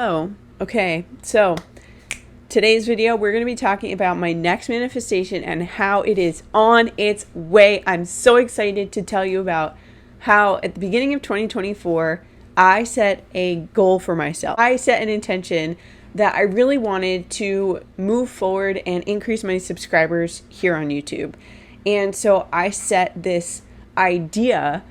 Oh, okay. So today's video, we're going to be talking about my next manifestation and how it is on its way. I'm so excited to tell you about how at the beginning of 2024, I set a goal for myself. I set an intention that I really wanted to move forward and increase my subscribers here on YouTube. And so I set this idea,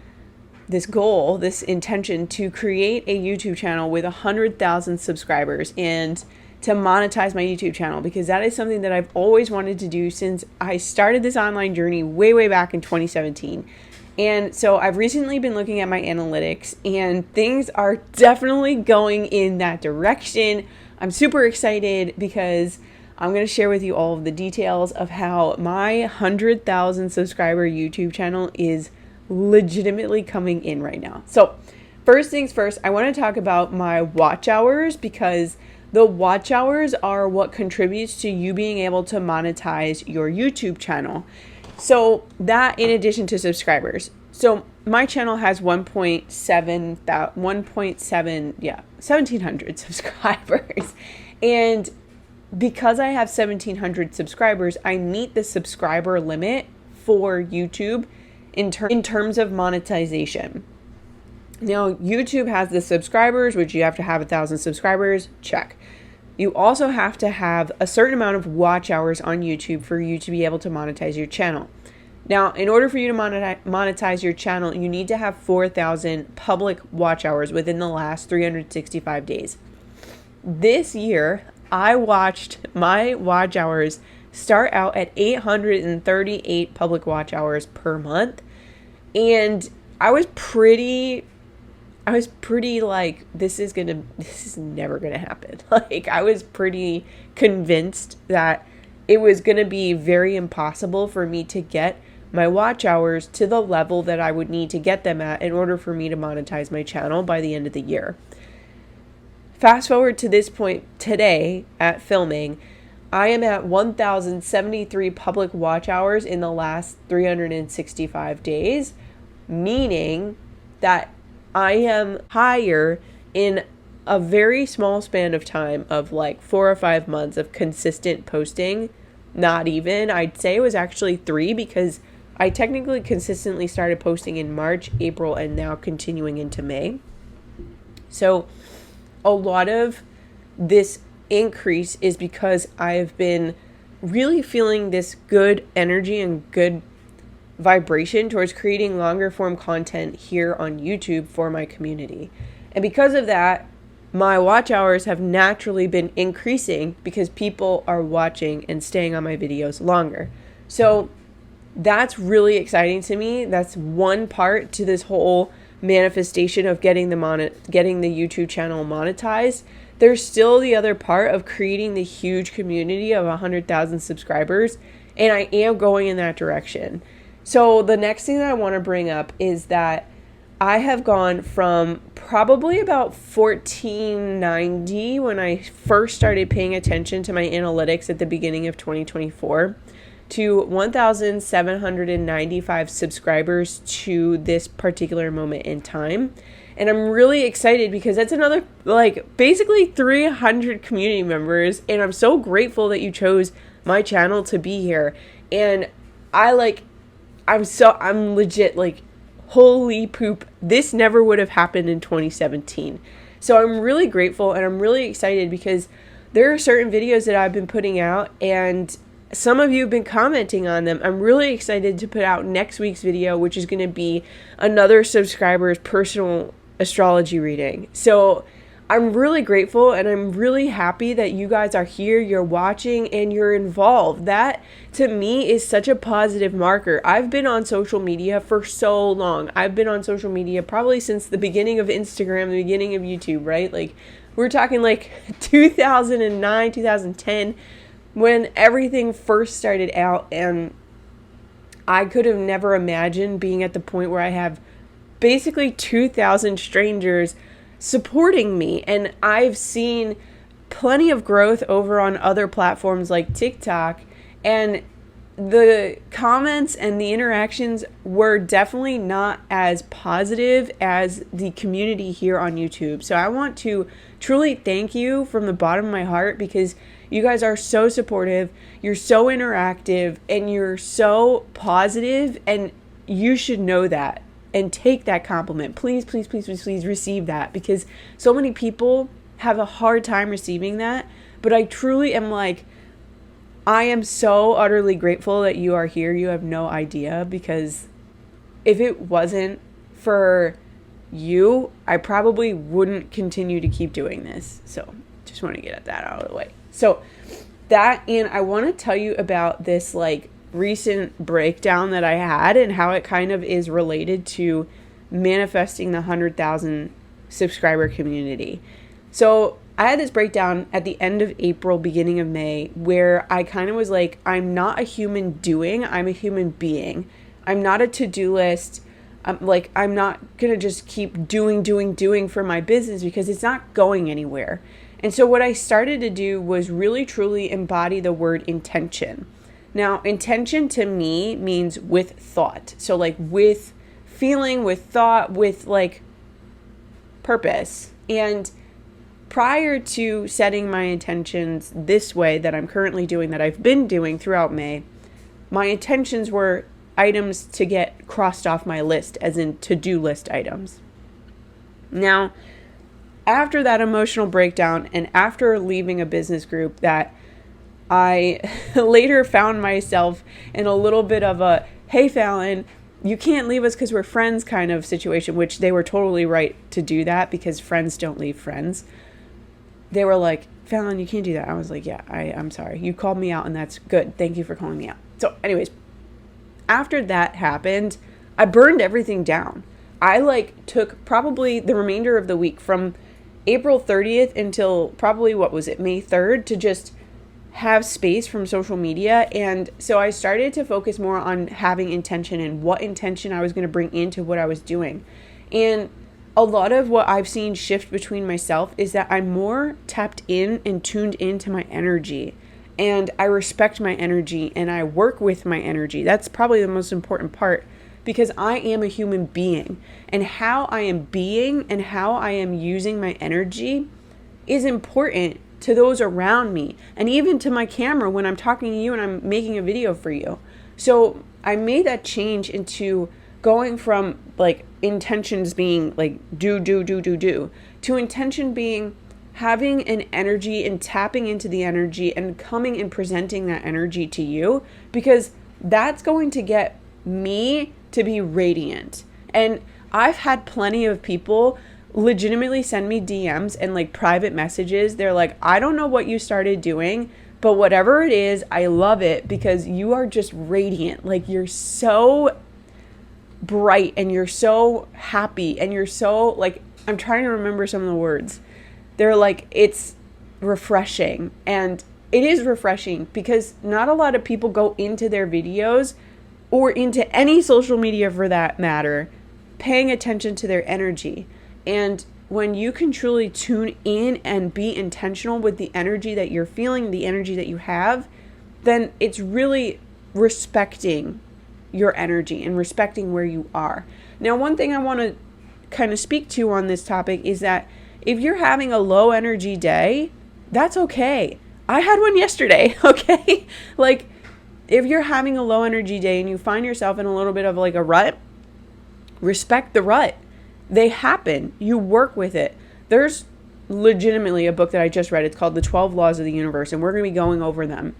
this goal, this intention to create a YouTube channel with 100,000 subscribers and to monetize my YouTube channel, because that is something that I've always wanted to do since I started this online journey way back in 2017. And so I've recently been looking at my analytics and things are definitely going in that direction. I'm super excited because I'm going to share with you all of the details of how my 100,000 subscriber YouTube channel is legitimately coming in right now. So first things first, I want to talk about my watch hours, because the watch hours are what contributes to you being able to monetize your YouTube channel. So that, in addition to subscribers. So my channel has 1,700 subscribers. And because I have 1,700 subscribers, I meet the subscriber limit for YouTube in terms of monetization. Now, YouTube has the subscribers, which you have to have 1,000 subscribers, check. You also have to have a certain amount of watch hours on YouTube for you to be able to monetize your channel. Now, in order for you to monetize your channel, you need to have 4,000 public watch hours within the last 365 days. This year, I watched my watch hours start out at 838 public watch hours per month. And I was pretty like, this is never gonna happen. Like, I was pretty convinced that it was gonna be very impossible for me to get my watch hours to the level that I would need to get them at in order for me to monetize my channel by the end of the year. Fast forward to this point today at filming, I am at 1,073 public watch hours in the last 365 days, meaning that I am higher in a very small span of time of like 4 or 5 months of consistent posting. Not even, I'd say it was actually 3, because I technically consistently started posting in March, April, and now continuing into May. So a lot of this increase is because I've been really feeling this good energy and good vibration towards creating longer form content here on YouTube for my community. And because of that, my watch hours have naturally been increasing because people are watching and staying on my videos longer. So that's really exciting to me. That's one part to this whole manifestation of getting the YouTube channel monetized. There's still the other part of creating the huge community of 100,000 subscribers, and I am going in that direction. So the next thing that I want to bring up is that I have gone from probably about 1,490 when I first started paying attention to my analytics at the beginning of 2024 to 1,795 subscribers to this particular moment in time. And I'm really excited because that's another, like, basically 300 community members. And I'm so grateful that you chose my channel to be here. And I'm legit like, holy poop, this never would have happened in 2017. So I'm really grateful and I'm really excited because there are certain videos that I've been putting out and some of you have been commenting on them. I'm really excited to put out next week's video, which is going to be another subscriber's personal astrology reading. So I'm really grateful and I'm really happy that you guys are here, you're watching, and you're involved. That, to me, is such a positive marker. I've been on social media for so long. I've been on social media probably since the beginning of Instagram, the beginning of YouTube, right? Like, we're talking like 2009, 2010, when everything first started out, and I could have never imagined being at the point where I have basically 2,000 strangers supporting me. And I've seen plenty of growth over on other platforms like TikTok, and the comments and the interactions were definitely not as positive as the community here on YouTube. So I want to truly thank you from the bottom of my heart, because you guys are so supportive, you're so interactive, and you're so positive, and you should know that and take that compliment. Please, please, please, please, please receive that, because so many people have a hard time receiving that. But I truly am like, I am so utterly grateful that you are here. You have no idea, because if it wasn't for you, I probably wouldn't continue to keep doing this. So just want to get that out of the way. So that, and I want to tell you about this like recent breakdown that I had and how it kind of is related to manifesting the 100,000 subscriber community. So I had this breakdown at the end of April, beginning of May, where I kind of was like, I'm not a human doing, I'm a human being. I'm not a to-do list. I'm not going to just keep doing for my business, because it's not going anywhere. And so what I started to do was really, truly embody the word intention. Now, intention to me means with thought. So like with feeling, with thought, with like purpose. And prior to setting my intentions this way that I'm currently doing, that I've been doing throughout May, my intentions were items to get crossed off my list, as in to-do list items. Now, after that emotional breakdown and after leaving a business group that I later found myself in a little bit of a, hey, Fallon, you can't leave us because we're friends kind of situation, which they were totally right to do that, because friends don't leave friends. They were like, Fallon, you can't do that. I was like, yeah, I'm sorry. You called me out, and that's good. Thank you for calling me out. So anyways, after that happened, I burned everything down. I like took probably the remainder of the week from April 30th until probably, May 3rd, to just have space from social media. And so I started to focus more on having intention and what intention I was going to bring into what I was doing. And a lot of what I've seen shift between myself is that I'm more tapped in and tuned into my energy, and I respect my energy and I work with my energy. That's probably the most important part, because I am a human being, and how I am being and how I am using my energy is important to those around me, and even to my camera when I'm talking to you and I'm making a video for you. So I made that change into going from like intentions being like do to intention being having an energy and tapping into the energy and coming and presenting that energy to you, because that's going to get me to be radiant. And I've had plenty of people legitimately send me DMs and like private messages. They're like, I don't know what you started doing, but whatever it is, I love it, because you are just radiant. Like, you're so bright and you're so happy and you're so like, I'm trying to remember some of the words. They're like, it's refreshing. And it is refreshing, because not a lot of people go into their videos or into any social media for that matter paying attention to their energy. And when you can truly tune in and be intentional with the energy that you're feeling, the energy that you have, then it's really respecting your energy and respecting where you are. Now, one thing I want to kind of speak to on this topic is that if you're having a low energy day, that's okay. I had one yesterday, okay? Like, if you're having a low energy day and you find yourself in a little bit of like a rut, respect the rut. They happen. You work with it. There's legitimately a book that I just read. It's called The 12 Laws of the Universe, and we're going to be going over them.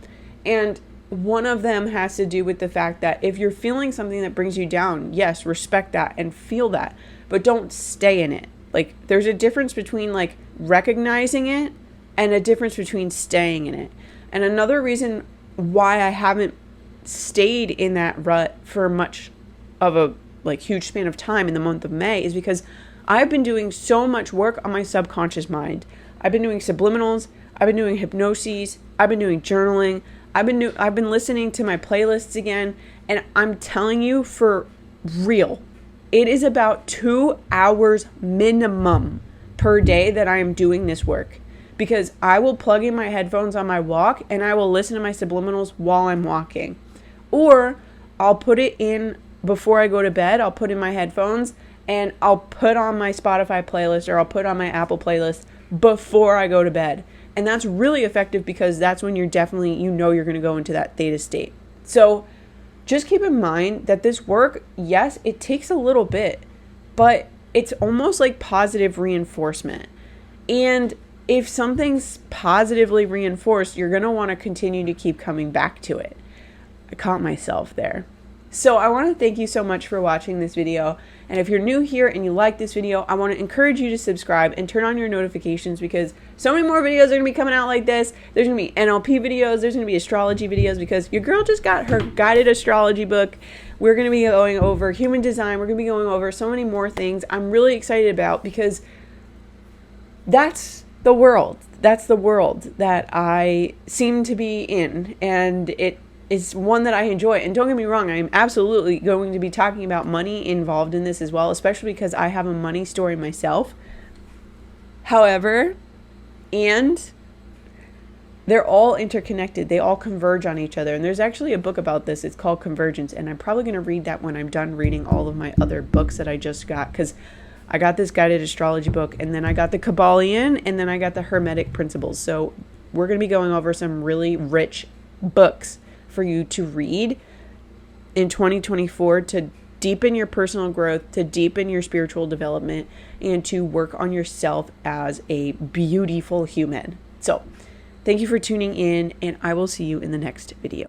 And one of them has to do with the fact that if you're feeling something that brings you down, yes, respect that and feel that, but don't stay in it. Like, there's a difference between like recognizing it and a difference between staying in it. And another reason why I haven't stayed in that rut for much of a like huge span of time in the month of May is because I've been doing so much work on my subconscious mind. I've been doing subliminals, I've been doing hypnoses, I've been doing journaling, I've been listening to my playlists again, and I'm telling you, for real, it is about 2 hours minimum per day that I am doing this work, because I will plug in my headphones on my walk and I will listen to my subliminals while I'm walking. Or I'll put it in before I go to bed. I'll put in my headphones and I'll put on my Spotify playlist or I'll put on my Apple playlist before I go to bed. And that's really effective because that's when you're definitely, you're going to go into that theta state. So just keep in mind that this work, yes, it takes a little bit, but it's almost like positive reinforcement. And if something's positively reinforced, you're going to want to continue to keep coming back to it. I caught myself there. So I want to thank you so much for watching this video. And if you're new here and you like this video, I want to encourage you to subscribe and turn on your notifications because so many more videos are going to be coming out like this. There's going to be NLP videos. There's going to be astrology videos because your girl just got her guided astrology book. We're going to be going over human design. We're going to be going over so many more things I'm really excited about because that's the world. That's the world that I seem to be in. And it is one that I enjoy. And don't get me wrong, I am absolutely going to be talking about money involved in this as well, especially because I have a money story myself. However, and they're all interconnected. They all converge on each other. And there's actually a book about this. It's called Convergence. And I'm probably going to read that when I'm done reading all of my other books that I just got. Because I got this guided astrology book. And then I got the Kabbalion. And then I got the Hermetic Principles. So we're going to be going over some really rich books for you to read in 2024 to deepen your personal growth, to deepen your spiritual development, and to work on yourself as a beautiful human. So thank you for tuning in, and I will see you in the next video.